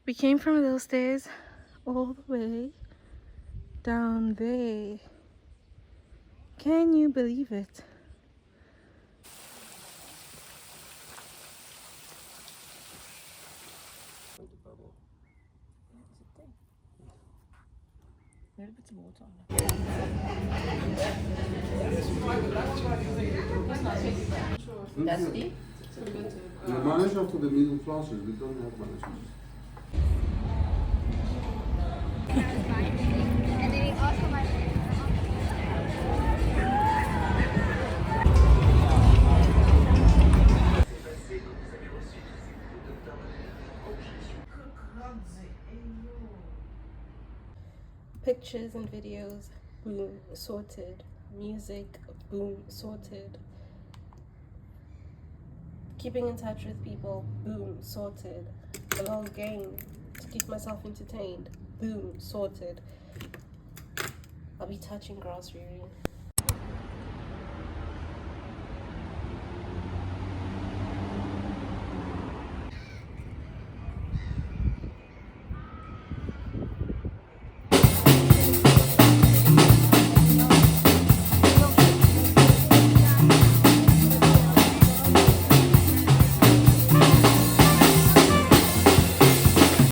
We came from those stairs all the way down there. Can you believe it? That's deep. The management for the middle classes, we don't have management. And then also my Pictures and videos, boom, sorted. Music, boom, sorted. Keeping in touch with people, boom, sorted. A little game to keep myself entertained, boom, sorted. I'll be touching grocery.